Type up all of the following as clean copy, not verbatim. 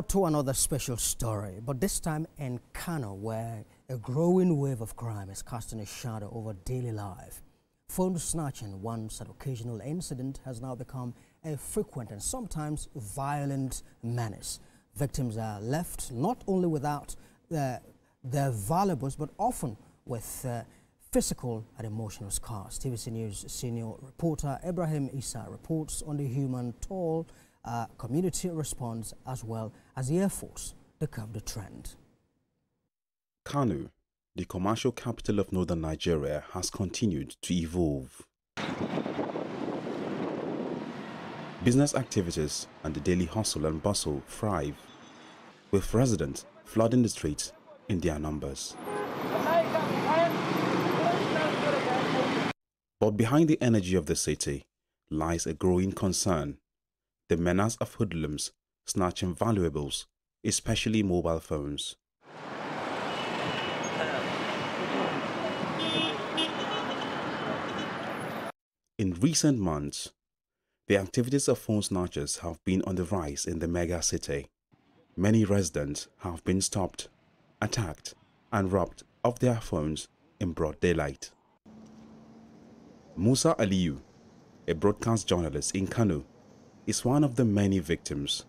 To another special story, but this time in Kano, where a growing wave of crime is casting a shadow over daily life. Phone snatching, once an occasional incident, has now become a frequent and sometimes violent menace. Victims are left not only without their valuables, but often with physical and emotional scars. TVC News senior reporter Ibrahim Issa reports on the human toll, community response, as well as the efforts to curb the trend. Kano, the commercial capital of northern Nigeria, has continued to evolve. Business activities and the daily hustle and bustle thrive, with residents flooding the streets in their numbers. But behind the energy of the city lies a growing concern: the menace of hoodlums snatching valuables, especially mobile phones. In recent months, the activities of phone snatchers have been on the rise in the mega city. Many residents have been stopped, attacked, and robbed of their phones in broad daylight. Musa Aliyu, a broadcast journalist in Kano, is one of the many victims.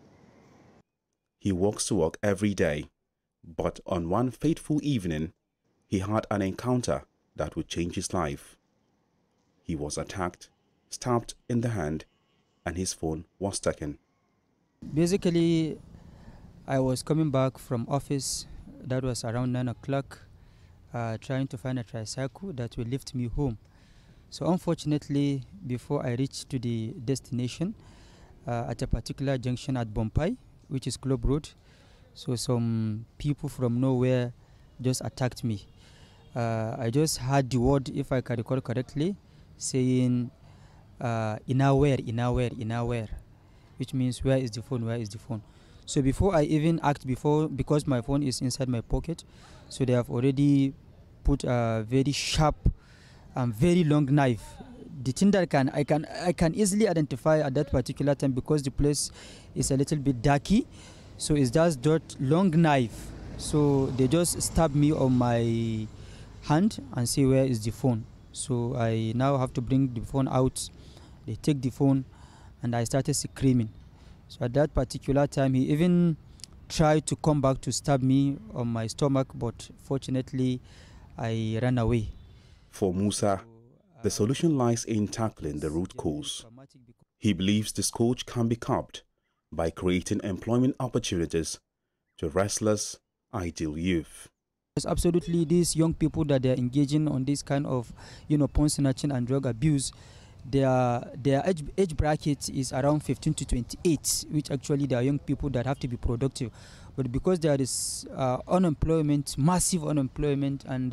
He walks to work every day, but on one fateful evening, he had an encounter that would change his life. He was attacked, stabbed in the hand, and his phone was taken. Basically, I was coming back from office. That was around 9 o'clock, trying to find a tricycle that will lift me home. So unfortunately, before I reached to the destination, at a particular junction at Bompai, which is Club Road, so some people from nowhere just attacked me. I just heard the word, if I can recall correctly, saying inaware, which means where is the phone. So before I even act, because my phone is inside my pocket, so they have already put a very sharp and very long knife. The thing that I can easily identify at that particular time, because the place is a little bit darky, so it's just that long knife. So they just stabbed me on my hand and say, where is the phone? So I now have to bring the phone out. They take the phone and I started screaming. So at that particular time, he even tried to come back to stab me on my stomach, but fortunately I ran away. For Musa, the solution lies in tackling the root cause. He believes the scourge can be curbed by creating employment opportunities to restless, idle youth. Yes, absolutely. These young people that they're engaging on this kind of, phone snatching and drug abuse, their age bracket is around 15 to 28, which actually they are young people that have to be productive. But because there is unemployment, massive unemployment, and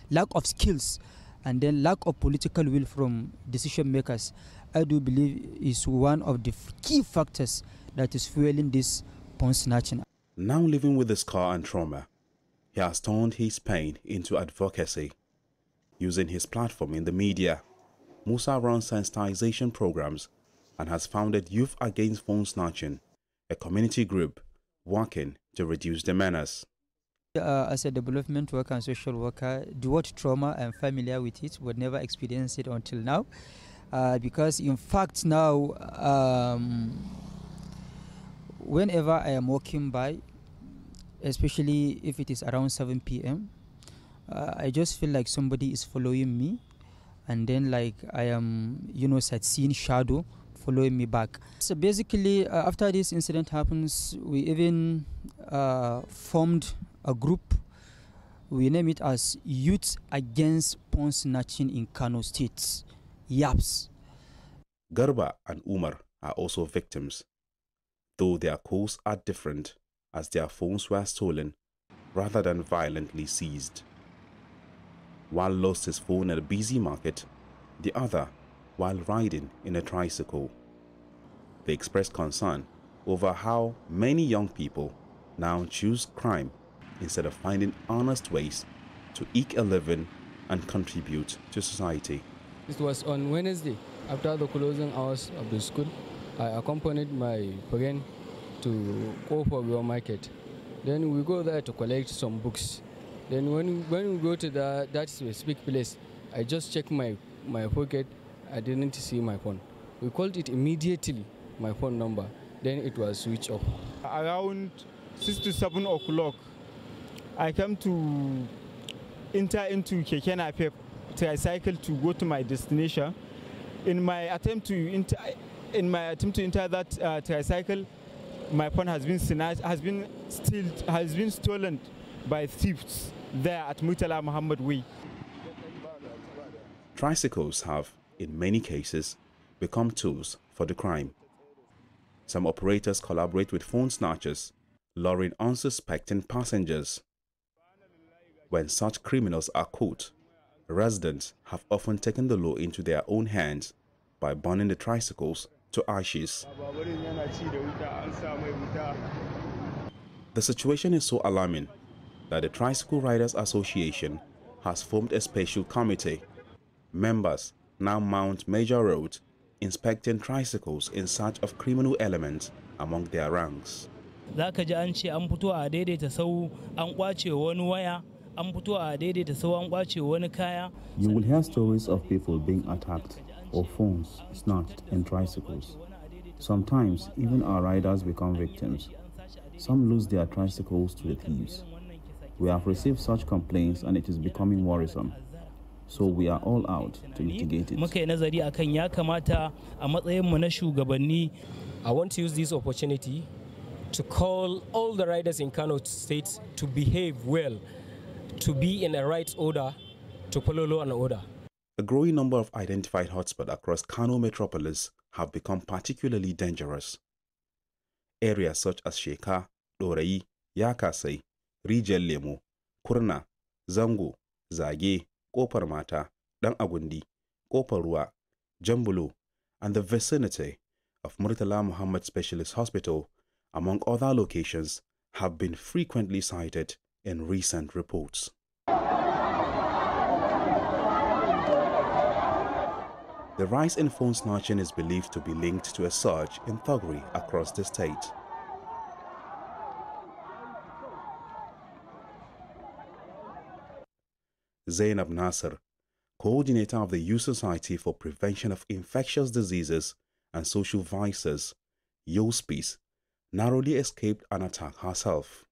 lack of skills, and then lack of political will from decision makers, I do believe is one of the key factors that is fueling this phone snatching. Now living with the scar and trauma, he has turned his pain into advocacy. Using his platform in the media, Musa runs sensitization programs and has founded Youth Against Phone Snatching, a community group working to reduce the menace. As a development worker and social worker, the word trauma, I'm familiar with it, but never experienced it until now. Because in fact now, whenever I am walking by, especially if it is around 7 p.m., I just feel like somebody is following me, and then like I am, seeing shadow following me back. So basically, after this incident happens, we even formed a group. We name it as Youth Against Phone Snatching in Kano State, YAPS. Garba and Umar are also victims, though their causes are different, as their phones were stolen rather than violently seized. One lost his phone at a busy market, the other while riding in a tricycle. They expressed concern over how many young people now choose crime instead of finding honest ways to eke a living and contribute to society. It was on Wednesday, after the closing hours of the school. I accompanied my friend to Kofogo Market. Then we go there to collect some books. Then when we go to that specific place, I just check my pocket. I didn't see my phone. We called it immediately, my phone number. Then it was switched off. Around 6 to 7 o'clock, I came to enter into Keke Napep tricycle to go to my destination. In my attempt to enter that tricycle, my phone has been snatched, has been stolen by thieves there at Murtala Muhammad Way. Tricycles have, in many cases, become tools for the crime. Some operators collaborate with phone snatchers, luring unsuspecting passengers. When such criminals are caught, residents have often taken the law into their own hands by burning the tricycles to ashes. The situation is so alarming that the Tricycle Riders Association has formed a special committee. Members now mount major roads, inspecting tricycles in search of criminal elements among their ranks. Za ka ji an ce an fito a daidaita sau an kwace wani waya, an fito a daidaita sau an kwace wani kaya. You will hear stories of people being attacked or phones snatched in tricycles. Sometimes even our riders become victims. Some lose their tricycles to the thieves. We have received such complaints and it is becoming worrisome. So we are all out to mitigate it. Muka yi nazari akan ya kamata a matsayinmu na shugabanni. I want to use this opportunity to call all the riders in Kano State to behave well, to be in a right order, to follow law and order. A growing number of identified hotspots across Kano metropolis have become particularly dangerous. Areas such as Sheka, Dorayi, Yakasai, Rijiyar Lemo, Kurna, Zango, Zage, Kofar Mata, Dan Agundi, Kofar Ruwa, Jambulo, and the vicinity of Murtala Muhammad Specialist Hospital, among other locations, have been frequently cited in recent reports. The rise in phone snatching is believed to be linked to a surge in thuggery across the state. Zainab Nasser, coordinator of the Youth Society for Prevention of Infectious Diseases and Social Vices, YOSPIS, narrowly escaped an attack herself.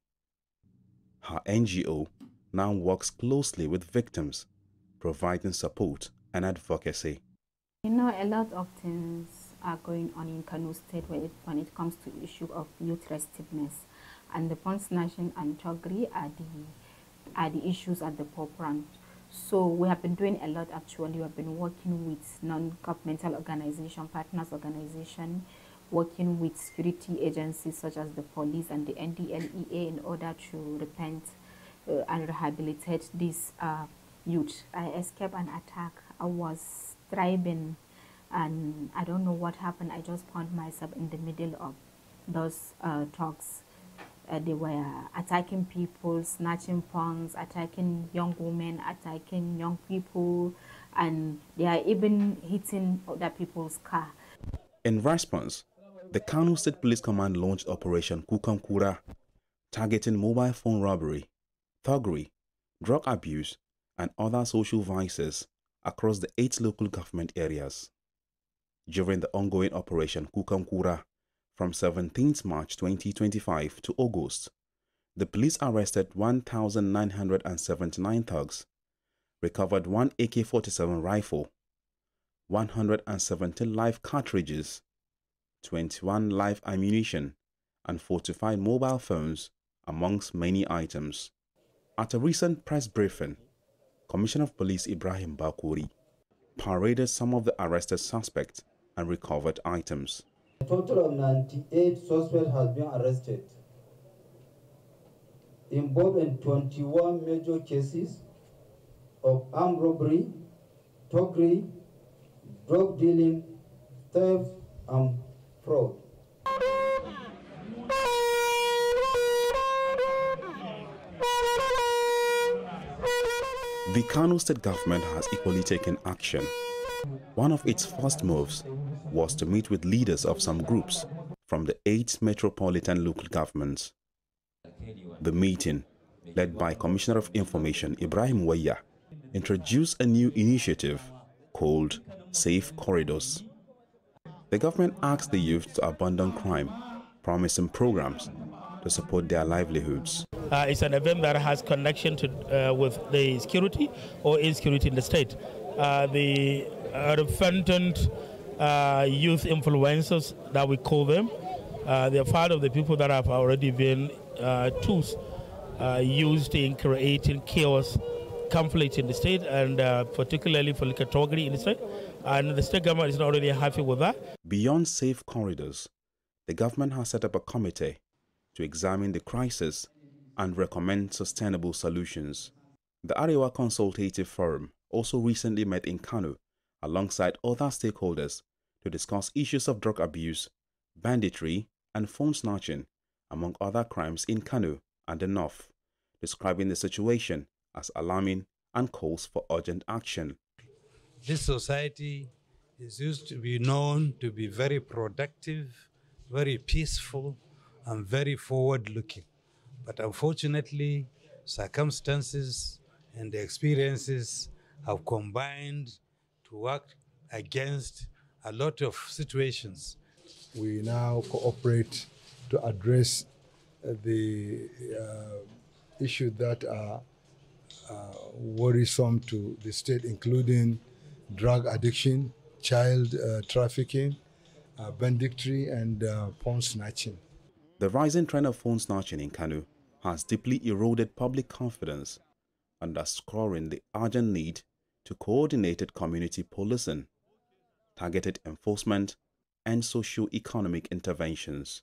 Her NGO now works closely with victims, providing support and advocacy. You know, a lot of things are going on in Kano State when it comes to the issue of youth restiveness, and the phone snatching and thuggery are the issues at the forefront. So we have been doing a lot actually. We have been working with non-governmental organizations, partners organizations, working with security agencies such as the police and the NDLEA in order to repent and rehabilitate these youth. I escaped an attack. I was thriving and I don't know what happened. I just found myself in the middle of those talks. They were attacking people, snatching phones, attacking young women, attacking young people, and they are even hitting other people's car. In response, the Kano State Police Command launched Operation Kukankura, targeting mobile phone robbery, thuggery, drug abuse, and other social vices across the 8 local government areas. During the ongoing Operation Kukankura, from 17th March 2025 to August, the police arrested 1,979 thugs, recovered 1 AK-47 rifle, 170 live cartridges, 21 live ammunition, and 45 mobile phones, amongst many items. At a recent press briefing, Commissioner of Police Ibrahim Bakuri paraded some of the arrested suspects and recovered items. A total of 98 suspects has been arrested, involved in 21 major cases of armed robbery, thuggery, drug dealing, theft, and fraud. The Kano State government has equally taken action. One of its first moves was to meet with leaders of some groups from the 8 metropolitan local governments. The meeting, led by Commissioner of Information Ibrahim Waya, introduced a new initiative called Safe Corridors. The government asked the youth to abandon crime, promising programs to support their livelihoods. It's an event that has connection to, with the security or insecurity in the state. The repentant youth influencers that we call them, they are part of the people that have already been tools used in creating chaos, conflict in the state, and particularly for category in the state. And the state government is not really happy with that. Beyond safe corridors, the government has set up a committee to examine the crisis and recommend sustainable solutions. The Arewa Consultative Forum also recently met in Kano alongside other stakeholders to discuss issues of drug abuse, banditry, and phone snatching, among other crimes in Kano and the North, describing the situation as alarming and calls for urgent action. This society is used to be known to be very productive, very peaceful, and very forward-looking. But unfortunately, circumstances and the experiences have combined to work against a lot of situations. We now cooperate to address the issues that are worrisome to the state, including drug addiction, child trafficking, banditry, and phone snatching. The rising trend of phone snatching in Kano has deeply eroded public confidence, underscoring the urgent need to coordinated community policing, targeted enforcement, and socio-economic interventions.